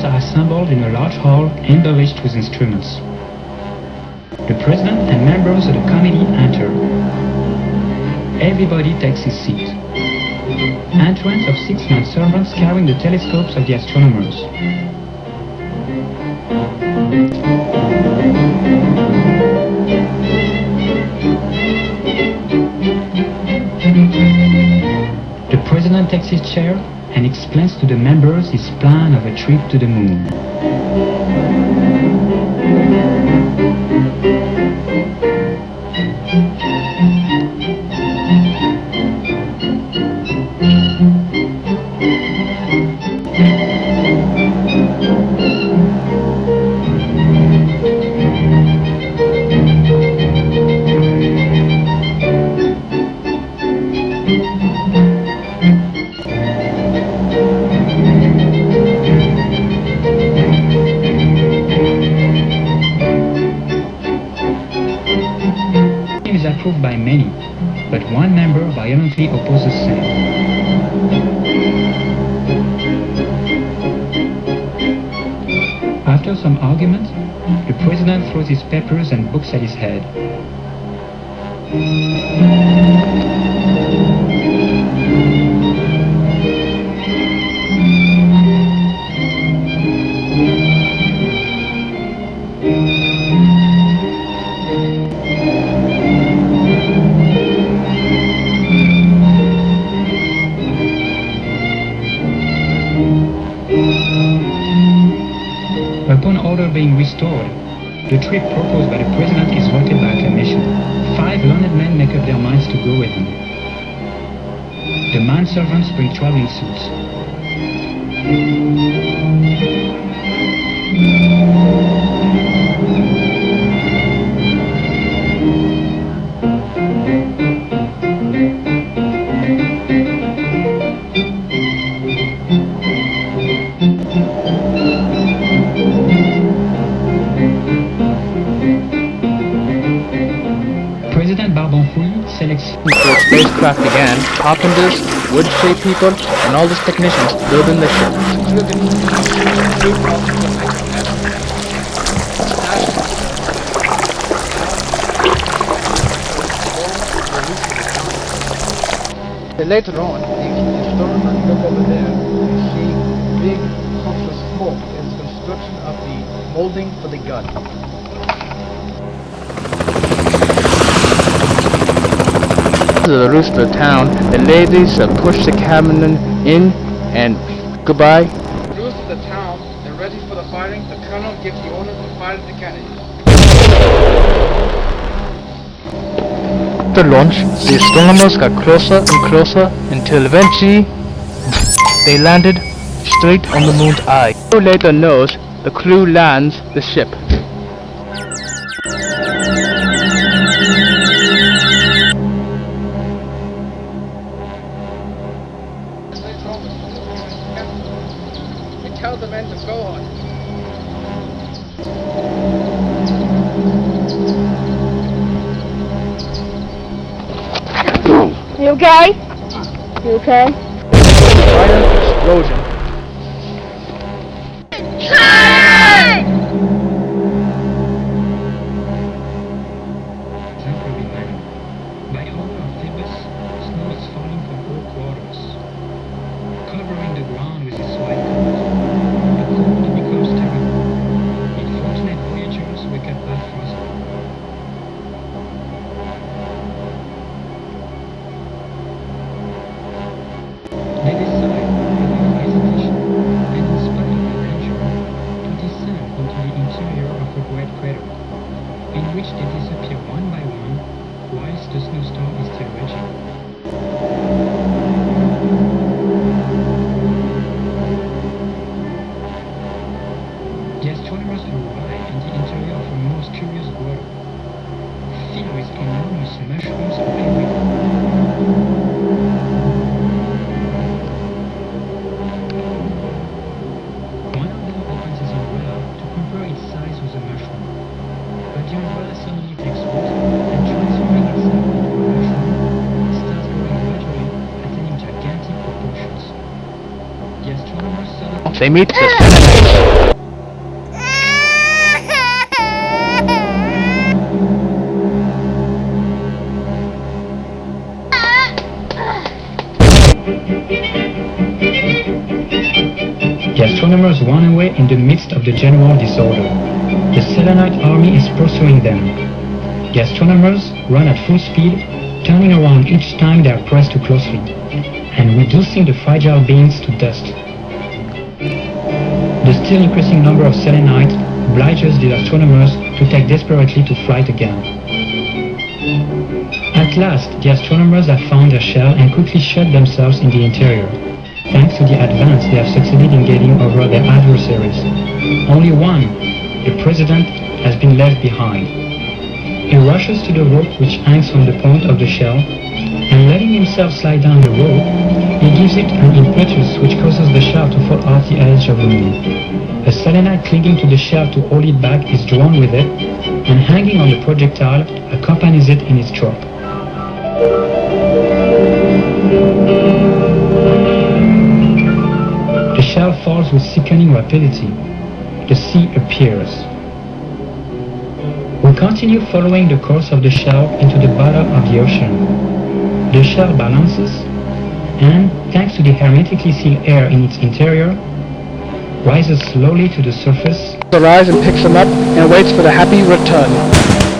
are assembled in a large hall embellished with instruments. The president and members of the committee enter. Everybody takes his seat. Entrance of 6 manservants carrying the telescopes of the astronomers. The president takes his chair and explains to the members his plan of a trip to the moon. Is approved by many, but one member violently opposes same. After some argument, the president throws his papers and books at his head. Upon order being restored, the trip proposed by the president is voted by acclamation. 5 learned men make up their minds to go with him. The manservants bring traveling suits. Selects the spacecraft began, carpenters, wood-shaped people, and all these technicians building the ship. Later on, the astronomers look over there and see big puffs of smoke in the construction of the molding for the gun. To the roof of the town, the ladies push the cabin in and goodbye. The roof of the town, they're ready for the firing. The colonel gives the order to fire the cannons. After launch, the astronomers got closer and closer until eventually they landed straight on the moon's eye. Who later knows, the crew lands the ship. Tell the men to go on. You okay? You okay? Violent explosion. By order of Phoebus, snow is falling from all quarters, covering the ground with its white coat. The cold becomes terrible. Unfortunate voyagers wake up half frozen. They decide, without hesitation, and in spite of the danger, to descend into the interior of a great crater, in which they disappear one by one, whilst the snowstorm is still raging. The astronomers arrive in the interior of a most curious grotto, filled with enormous mushrooms of every kind. One of them opens his umbrella to compare its size with a mushroom, but the umbrella suddenly takes root and transforming itself into a mushroom, starts growing gradually, attaining gigantic proportions. The astronomers suddenly They meet the Senate. astronomers run away in the midst of the general disorder. The Selenite army is pursuing them. The astronomers run at full speed, turning around each time they are pressed too closely, and reducing the fragile beings to dust. The still increasing number of Selenites obliges the astronomers to take desperately to flight again. At last, the astronomers have found their shell and quickly shut themselves in the interior. Thanks to the advance they have succeeded in getting over their adversaries. Only one, the president, has been left behind. He rushes to the rope which hangs from the point of the shell, and letting himself slide down the rope, he gives it an impetus which causes the shell to fall off the edge of the moon. A Selenite clinging to the shell to hold it back is drawn with it, and hanging on the projectile accompanies it in its drop. The shell falls with sickening rapidity. The sea appears. We continue following the course of the shell into the bottom of the ocean. The shell balances, and, thanks to the hermetically sealed air in its interior, rises slowly to the surface. Arrives and picks them up and waits for the happy return.